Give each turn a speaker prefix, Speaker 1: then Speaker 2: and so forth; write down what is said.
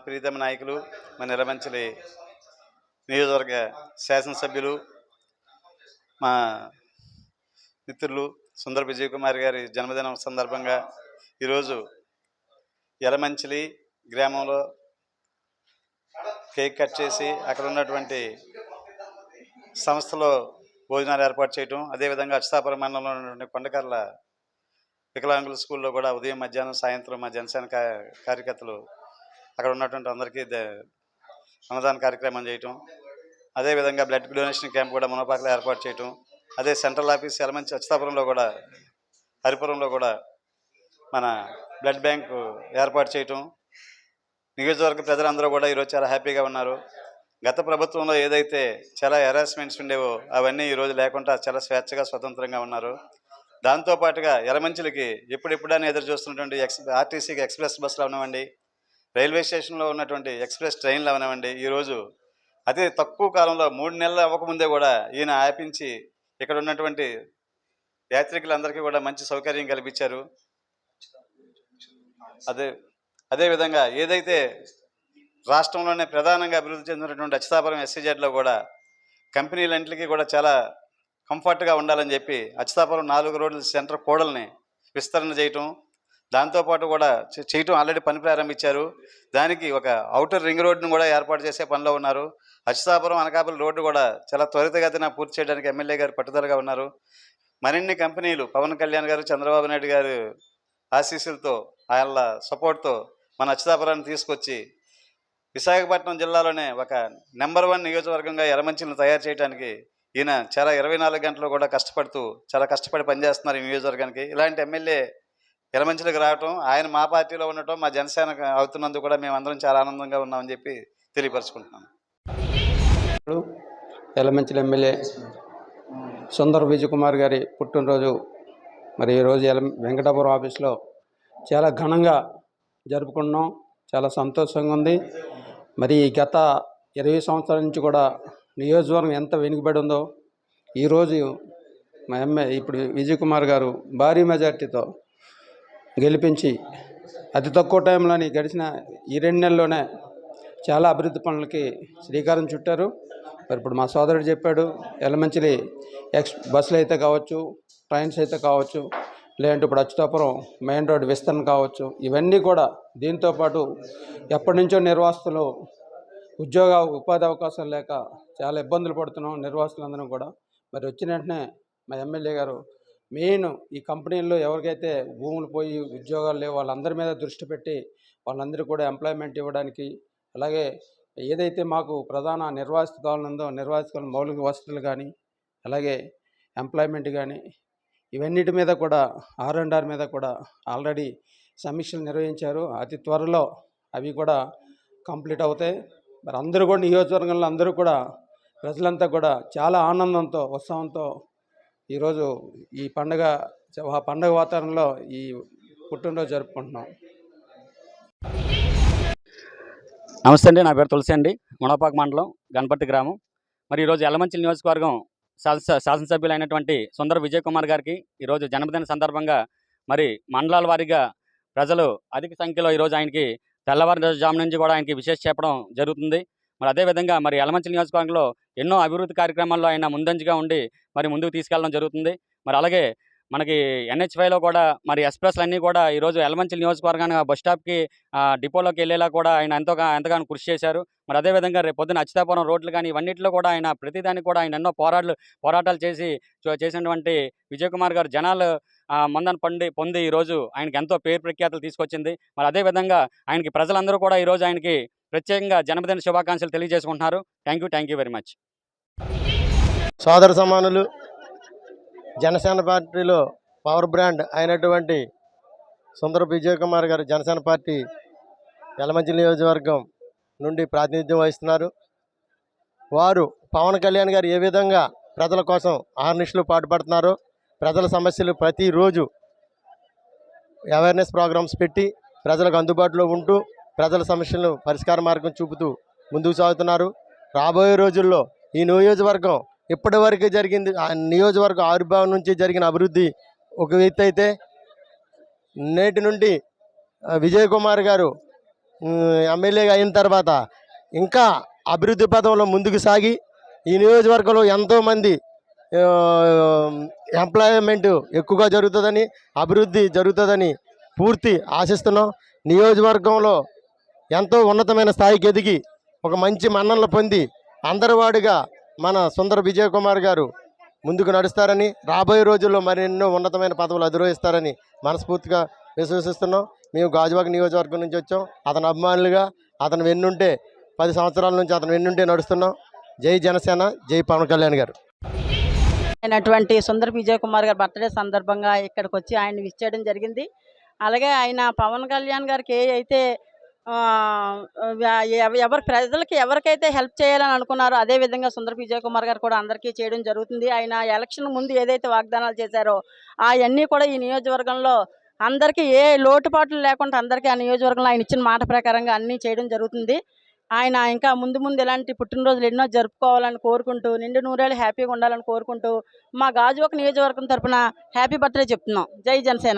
Speaker 1: ప్రీతమ నాయకులు మన ఎర్రమంచిలి నియోజకవర్గ శాసనసభ్యులు మా మిత్రులు సుందర విజయ్ కుమార్ గారి జన్మదినం సందర్భంగా ఈరోజు ఎర్రమంచిలి గ్రామంలో కేక్ కట్ చేసి అక్కడ ఉన్నటువంటి సంస్థలో భోజనాలు ఏర్పాటు చేయటం, అదేవిధంగా అచ్యుతాపురం మండలంలో ఉన్నటువంటి కొండకర్ల వికలాంగుల స్కూల్లో కూడా ఉదయం మధ్యాహ్నం సాయంత్రం మా జనసేన కార్యకర్తలు అక్కడ ఉన్నటువంటి అందరికీ అన్నదాన కార్యక్రమం చేయటం, అదేవిధంగా బ్లడ్ డొనేషన్ క్యాంప్ కూడా మునపాకలో ఏర్పాటు చేయటం, అదే సెంట్రల్ ఆఫీస్ ఎలమంచి అచ్యుతాపురంలో కూడా హరిపురంలో కూడా మన బ్లడ్ బ్యాంకు ఏర్పాటు చేయటం, నియోజకవర్గ ప్రజలందరూ కూడా ఈరోజు చాలా హ్యాపీగా ఉన్నారు. గత ప్రభుత్వంలో ఏదైతే చాలా హెరాస్మెంట్స్ ఉండేవో అవన్నీ ఈరోజు లేకుండా చాలా స్వేచ్ఛగా స్వతంత్రంగా ఉన్నారు. దాంతోపాటుగా ఎర్రమంచిలికి ఎప్పుడెప్పుడని ఎదురు చూస్తున్నటువంటి ఆర్టీసీకి ఎక్స్ప్రెస్ బస్సులు అవనివ్వండి, రైల్వే స్టేషన్లో ఉన్నటువంటి ఎక్స్ప్రెస్ ట్రైన్లు అవనివ్వండి, ఈరోజు అదే తక్కువ కాలంలో 3 నెలలు అవ్వకముందే కూడా ఈయన ఆపించి ఇక్కడ ఉన్నటువంటి యాత్రికులందరికీ కూడా మంచి సౌకర్యం కల్పించారు. అదేవిధంగా ఏదైతే రాష్ట్రంలోనే ప్రధానంగా అభివృద్ధి చెందినటువంటి అచ్యుతాపురం ఎస్సీజెడ్లో కూడా కంపెనీలన్నింటికి కూడా చాలా కంఫర్ట్గా ఉండాలని చెప్పి అచ్యుతాపురం 4 రోడ్ల సెంటర్ కూడల్ని విస్తరణ చేయటం, దాంతోపాటు కూడా చేయటం ఆల్రెడీ పని ప్రారంభించారు. దానికి ఒక ఔటర్ రింగ్ రోడ్డును కూడా ఏర్పాటు చేసే పనిలో ఉన్నారు. అచ్యుతాపురం అనకాపల్లి రోడ్డు కూడా చాలా త్వరితగతిన పూర్తి చేయడానికి ఎమ్మెల్యే గారు పట్టుదలగా ఉన్నారు. మరిన్ని కంపెనీలు పవన్ కళ్యాణ్ గారు, చంద్రబాబు నాయుడు గారు ఆశీస్సులతో, ఆయన సపోర్ట్తో మన అచ్యుతాపురాన్ని తీసుకొచ్చి విశాఖపట్నం జిల్లాలోనే ఒక నెంబర్ 1 నియోజకవర్గంగా ఎర్రమంచిలిని తయారు చేయడానికి ఈయన చాలా 24 గంటలు కూడా చాలా కష్టపడి పనిచేస్తున్నారు ఈ నియోజకవర్గానికి. ఇలాంటి ఎమ్మెల్యే ఎర్రమంచిలికి రావటం, ఆయన మా పార్టీలో ఉండటం, మా జనసేన అవుతున్నందుకు కూడా మేమందరం చాలా ఆనందంగా ఉన్నామని చెప్పి తెలియపరుచుకుంటున్నాం.
Speaker 2: ఎర్రమంచిలి ఎమ్మెల్యే సుందర విజయ్ కుమార్ గారి పుట్టినరోజు మరి ఈరోజు వెంకటాపురం ఆఫీస్లో చాలా ఘనంగా జరుపుకున్నాం. చాలా సంతోషంగా ఉంది. మరి గత 20 సంవత్సరాల నుంచి కూడా నియోజకవర్గం ఎంత వెనుకబడి ఉందో ఈరోజు మా ఇప్పుడు విజయ్ కుమార్ గారు భారీ మెజార్టీతో గెలిపించి అతి తక్కువ టైంలోని గడిచిన ఈ 2 నెలల్లోనే చాలా అభివృద్ధి పనులకి శ్రీకారం చుట్టారు. మరి ఇప్పుడు మా సోదరుడు చెప్పాడు, ఎర్రమంచిలి బస్సులు అయితే కావచ్చు, ట్రైన్స్ అయితే కావచ్చు, లేదంటే ఇప్పుడు అచ్యుతాపురం మెయిన్ రోడ్ విస్తరణ కావచ్చు, ఇవన్నీ కూడా దీంతోపాటు ఎప్పటి నుంచో నిర్వాసితులు ఉపాధి అవకాశాలు లేక చాలా ఇబ్బందులు పడుతున్నాం నిర్వాసితులందరం కూడా. మరి వచ్చిన వెంటనే మా ఎమ్మెల్యే గారు మెయిన్ ఈ కంపెనీల్లో ఎవరికైతే భూములు పోయి ఉద్యోగాలు లేవు వాళ్ళందరి మీద దృష్టి పెట్టి వాళ్ళందరికీ కూడా ఎంప్లాయ్మెంట్ ఇవ్వడానికి, అలాగే ఏదైతే మాకు ప్రధాన నిర్వాసిత కావాలందో నిర్వాసితుల మౌలిక వసతులు కానీ, అలాగే ఎంప్లాయ్మెంట్ కానీ, ఇవన్నిటి మీద కూడా R&R మీద కూడా ఆల్రెడీ సమీక్షలు నిర్వహించారు. అతి త్వరలో అవి కూడా కంప్లీట్ అవుతాయి. మరి అందరూ కూడా నియోజకవర్గంలో అందరూ కూడా ప్రజలంతా కూడా చాలా ఆనందంతో, ఉత్సాహంతో ఈరోజు ఈ పండగ వాతావరణంలో ఈ పుట్టినరోజు జరుపుకుంటున్నాం.
Speaker 3: నమస్తే అండి, నా పేరు తులసి అండి, మునపాక మండలం గణపతి గ్రామం. మరి ఈరోజు ఎర్రమంచిలి నియోజకవర్గం శాసనసభ్యులైనటువంటి సుందర విజయ్ కుమార్ గారికి ఈరోజు జన్మదిన సందర్భంగా మరి మండలాల వారీగా ప్రజలు అధిక సంఖ్యలో ఈరోజు ఆయనకి తెల్లవారుజాము నుంచి కూడా ఆయనకి విశేష చెప్పడం జరుగుతుంది. మరి అదేవిధంగా మరి ఎర్రమంచిలి నియోజకవర్గంలో ఎన్నో అభివృద్ధి కార్యక్రమాల్లో ఆయన ముందంజగా ఉండి మరి ముందుకు తీసుకెళ్ళడం జరుగుతుంది. మరి అలాగే మనకి NH5లో కూడా మరి ఎక్స్ప్రెస్లు అన్నీ కూడా ఈరోజు ఎర్రమంచిలి నియోజకవర్గానికి బస్ స్టాప్కి డిపోలోకి వెళ్ళేలా కూడా ఆయన ఎంతగానో కృషి చేశారు. మరి అదేవిధంగా రేపు పొద్దున అచ్యుతాపురం రోడ్లు కానీ ఇవన్నింటిలో కూడా ఆయన ప్రతిదానికి కూడా ఆయన ఎన్నో పోరాటాలు చేసినటువంటి విజయ్ కుమార్ గారు జనాలు మందను పొంది ఈరోజు ఆయనకి ఎంతో పేరు ప్రఖ్యాతులు తీసుకొచ్చింది. మరి అదేవిధంగా ఆయనకి ప్రజలందరూ కూడా ఈరోజు ఆయనకి ప్రత్యేకంగా జన్మదిన శుభాకాంక్షలు తెలియజేసుకుంటున్నారు. Thank you very much.
Speaker 4: సోదర సమానులు, జనసేన పార్టీలో పవర్ బ్రాండ్ అయినటువంటి సుందర విజయ్ కుమార్ గారు జనసేన పార్టీ ఎర్రమంచిలి నియోజకవర్గం నుండి ప్రాతినిధ్యం వహిస్తున్నారు. వారు పవన్ కళ్యాణ్ గారు ఏ విధంగా ప్రజల కోసం ఆహర్నిశలు పాటుపడుతున్నారో, ప్రజల సమస్యలు ప్రతిరోజు అవేర్నెస్ ప్రోగ్రామ్స్ పెట్టి ప్రజలకు అందుబాటులో ఉంటూ ప్రజల సమస్యలను పరిష్కార మార్గం చూపుతూ ముందుకు సాగుతున్నారు. రాబోయే రోజుల్లో ఈ నియోజకవర్గం ఇప్పటివరకు జరిగింది, ఆ నియోజకవర్గం ఆవిర్భావం నుంచి జరిగిన అభివృద్ధి ఒక వ్యక్తి అయితే, నేటి నుండి విజయ్ కుమార్ గారు ఎమ్మెల్యేగా అయిన తర్వాత ఇంకా అభివృద్ధి పదంలో ముందుకు సాగి ఈ నియోజకవర్గంలో ఎంతోమంది ఎంప్లాయ్మెంట్ ఎక్కువగా జరుగుతుందని, అభివృద్ధి జరుగుతుందని పూర్తి ఆశిస్తున్నాం. నియోజకవర్గంలో ఎంతో ఉన్నతమైన స్థాయికి ఎదిగి ఒక మంచి మన్ననలు పొంది అందరివాడిగా మన సుందర విజయ్ కుమార్ గారు ముందుకు నడుస్తారని, రాబోయే రోజుల్లో మరెన్నో ఉన్నతమైన పదవులు అధిరోహిస్తారని మనస్ఫూర్తిగా విశ్వసిస్తున్నాం. మేము గాజువాక నియోజకవర్గం నుంచి వచ్చాం. అతని అభిమానులుగా అతను వెన్నుంటే 10 సంవత్సరాల నుంచి అతను వెన్నుంటే నడుస్తున్నాం. జై జనసేన, జై పవన్ కళ్యాణ్ గారు.
Speaker 5: అయినటువంటి సుందర విజయ్ కుమార్ గారి బర్త్డే సందర్భంగా ఇక్కడికి వచ్చి ఆయన విష్ చేయడం జరిగింది. అలాగే ఆయన పవన్ కళ్యాణ్ గారికి అయితే ఎవరు ప్రజలకి ఎవరికైతే హెల్ప్ చేయాలని అనుకున్నారో అదే విధంగా సుందర విజయ్ కుమార్ గారు కూడా అందరికీ చేయడం జరుగుతుంది. ఆయన ఎలక్షన్ ముందు ఏదైతే వాగ్దానాలు చేశారో అవన్నీ కూడా ఈ నియోజకవర్గంలో అందరికీ ఏ లోటుపాట్లు లేకుండా అందరికీ ఆ నియోజకవర్గంలో ఆయన ఇచ్చిన మాట ప్రకారంగా అన్నీ చేయడం జరుగుతుంది. ఆయన ఇంకా ముందు ముందు ఇలాంటి పుట్టినరోజులు ఎన్నో జరుపుకోవాలని కోరుకుంటూ, నిండు నూరేళ్ళు హ్యాపీగా ఉండాలని కోరుకుంటూ మా గాజువాక నియోజకవర్గం తరపున హ్యాపీ బర్త్డే చెప్తున్నాం. జై జనసేన.